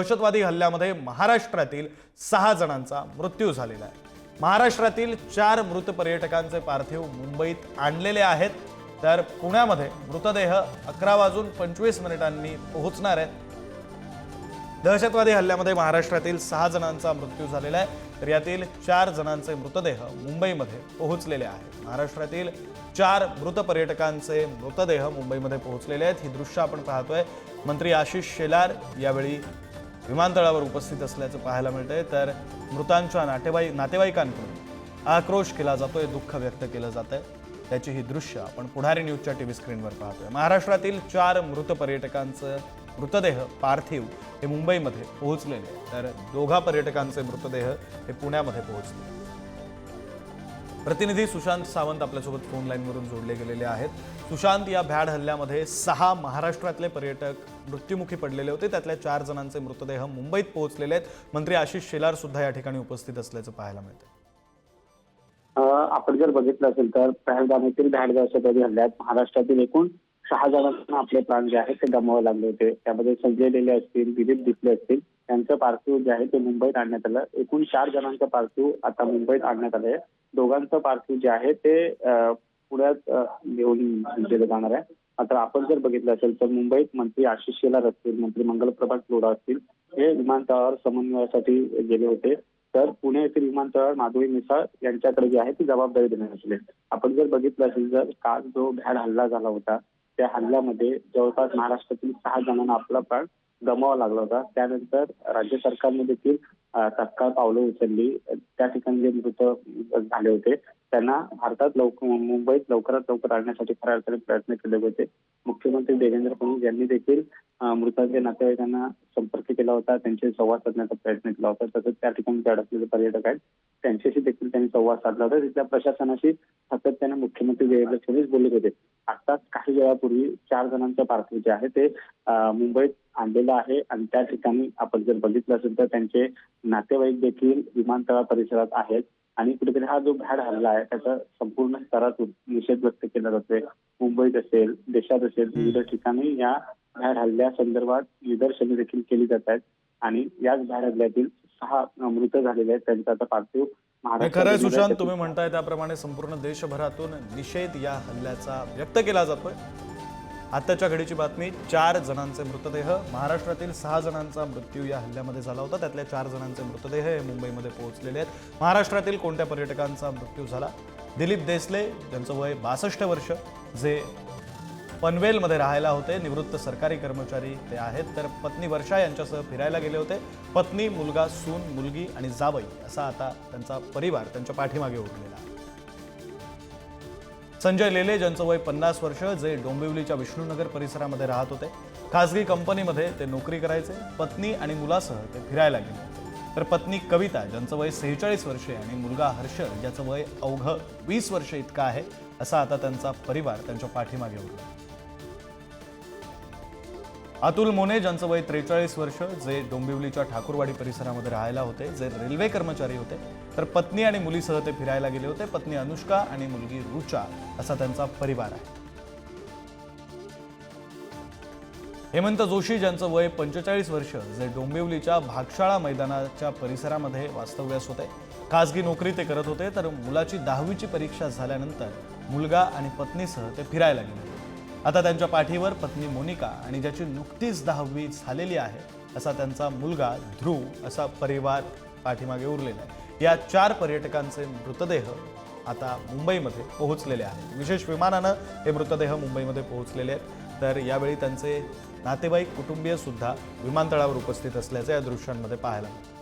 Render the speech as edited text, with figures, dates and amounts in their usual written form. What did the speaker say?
दहशतवादी हल्ल्यामध्ये महाराष्ट्रातील 6 जणांचा मृत्यू झालेला आहे। महाराष्ट्रातील 4 मृत पर्यटकांचे पार्थिव मुंबईत आणलेले आहेत, तर पुण्यामध्ये मृतदेह 11:25 पोहोचणार आहेत। दहशतवादी हल्ल्यामध्ये महाराष्ट्रातील 6 जणांचा मृत्यू झालेला आहे, तर यातील 4 जणांचे मृतदेह मुंबईमध्ये पोहोचलेले आहेत। महाराष्ट्रातील 4 मृत पर्यटकांचे मृतदेह मुंबईमध्ये पोहोचलेले आहेत। ही दृश्य आपण पाहतोय। मंत्री आशिष शेलार यावेळी विमानतळावर उपस्थित असल्याचं पाहायला मिळतंय, तर मृतांच्या नातेवाईकांकडून आक्रोश केला जातोय, दुःख व्यक्त केलं जातंय। त्याची ही दृश्य आपण पुढारी न्यूजच्या टीव्ही स्क्रीनवर पाहतोय। महाराष्ट्रातील 4 मृत पर्यटकांचे मृतदेह पार्थिव हे मुंबईमध्ये पोहोचलेले, तर 2 पर्यटकांचे मृतदेह हे पुण्यामध्ये पोहोचले। प्रतिनिधी सुशांत सावंत आपल्यासोबत फोन लाईनवरून जोडले गेलेले आहेत। सुशांत, या भ्याड हल्ल्यामध्ये 6 महाराष्ट्रातले पर्यटक मृत्युमुखी पडलेले होते, त्यातल्या 4 जणांचे मृतदेह मुंबईत पोहोचलेले आहेत। मंत्री आशिष शेलार सुद्धा या ठिकाणी उपस्थित असल्याचं पाहायला मिळतं। आपण जर बघितलं असेल तर पहलगाम येथील भ्याड दहशतवादी हल्ल्यात महाराष्ट्रातील एकूण 6 जणांना आपले प्राण जे आहेत ते गमवावे लागले होते। त्यामध्ये संजय लेले असतील, दिलीप दिसले असतील, त्यांचं पार्थिव जे आहे ते मुंबईत आणण्यात आलं। एकूण 4 जणांचं पार्थिव आता मुंबईत आणण्यात आलंय। 2घांचं पार्थिव जे आहे ते पुण्यात घेऊन दिलं जाणार आहे। मात्र आपण जर बघितलं असेल तर मुंबईत मंत्री आशिष शेलार असतील, मंत्री मंगलप्रभात लोढा असतील, हे विमानतळावर समन्वयासाठी गेले होते, तर पुणे येथील विमानतळावर माधवी मिसाळ यांच्याकडे जी आहे ती जबाबदारी देण्यात आली। आपण जर बघितलं असेल तर काल जो भ्याड हल्ला झाला होता, त्या हल्ल्यामध्ये जवळपास महाराष्ट्रातील 6 जणांना आपला प्राण गमवावा लागला होता। त्यानंतर राज्य सरकारने देखील तत्काळ पावलं उचलली। त्या ठिकाणी जे मृत झाले होते त्यांना भारतात मुंबईत लवकरात लवकर आणण्यासाठी खऱ्या अर्थाने प्रयत्न केले होते। मुख्यमंत्री देवेंद्र फडणवीस यांनी देखील मृतांच्या नातेवाईकांना संपर्क केला होता, त्यांचे संवाद साधण्याचा प्रयत्न केला होता। तसंच त्या ठिकाणी जे अडकलेले पर्यटक आहेत त्यांच्याशी देखील त्यांनी संवाद साधला होता। तिथल्या प्रशासनाशी सातत्याने मुख्यमंत्री देवेंद्र फडणवीस बोलत होते। आताच काही वेळापूर्वी 4 जणांचं पार्थिव जे आहे ते मुंबईत आणलेलं आहे आणि त्या ठिकाणी आपण जर बघितलं असेल तर त्यांचे नातेवाईक देखील विमानतळ परिसरात आहेत आणि कुठेतरी हा जो भ्याड हल्ला आहे त्याचा संपूर्ण स्तरातून निषेध व्यक्त केला जातोय। मुंबईत असेल, देशात असेल, विविध ठिकाणी या भ्याड हल्ल्या संदर्भात निदर्शने देखील केली जात आहेत आणि याच भ्याड हल्ल्यातील 6 मृत झालेले आहेत, त्यांचा आता पार्थिव खरं सुशांत, तुम्ही म्हणताय त्याप्रमाणे संपूर्ण देशभरातून निषेध या हल्ल्याचा व्यक्त केला जातोय। आताच्या घडीची बातमी, 4 जणांचे मृतदेह, महाराष्ट्रातील 6 जणांचा मृत्यू या हल्ल्यामध्ये झाला होता, त्यातल्या 4 जणांचे मृतदेह हे मुंबईमध्ये पोहोचलेले आहेत। महाराष्ट्रातील कोणत्या पर्यटकांचा मृत्यू झाला? दिलीप देसले, ज्यांचं वय 62 वर्ष, जे पनवेलमध्ये राहायला होते, निवृत्त सरकारी कर्मचारी ते आहेत, तर पत्नी वर्षा यांच्यासह फिरायला गेले होते। पत्नी, मुलगा, सून, मुलगी आणि जावई असा आता त्यांचा परिवार त्यांच्या पाठीमागे उरलेला आहे। संजय लेले, ज्यांचं वय 50 वर्ष, जे डोंबिवलीच्या विष्णुनगर परिसरामध्ये राहत होते, खासगी कंपनीमध्ये ते नोकरी करायचे। पत्नी आणि मुलासह ते फिरायला गेले। तर पत्नी कविता, ज्यांचं वय 46 वर्षे आणि मुलगा हर्ष, ज्याचं वय अवघं 20 वर्ष इतकं आहे, असा आता त्यांचा परिवार त्यांच्या पाठीमागे उरला। अतुल मोने, ज्यांचं वय 43 वर्ष, जे डोंबिवलीच्या ठाकूरवाडी परिसरामध्ये राहायला होते, जे रेल्वे कर्मचारी होते, तर पत्नी आणि मुलीसह ते फिरायला गेले होते। पत्नी अनुष्का आणि मुलगी रुचा असा त्यांचा परिवार आहे। हेमंत जोशी, ज्यांचं वय 45 वर्ष, जे डोंबिवलीच्या भागशाळा मैदानाच्या परिसरामध्ये वास्तव्यास होते, खासगी नोकरी ते करत होते, तर मुलाची 10वीची परीक्षा झाल्यानंतर मुलगा आणि पत्नीसह ते फिरायला गेले। आता त्यांच्या पाठीवर पत्नी मोनिका आणि ज्याची नुकतीच 10वी झालेली आहे असा त्यांचा मुलगा ध्रुव असा परिवार पाठीमागे उरलेला आहे। या 4 पर्यटकांचे मृतदेह आता मुंबईमध्ये पोहोचलेले आहेत। विशेष विमानानं हे मृतदेह मुंबईमध्ये पोहोचलेले आहेत, तर यावेळी त्यांचे नातेवाईक, कुटुंबीय सुद्धा विमानतळावर उपस्थित असल्याचं या दृश्यांमध्ये पाहायला मिळतं।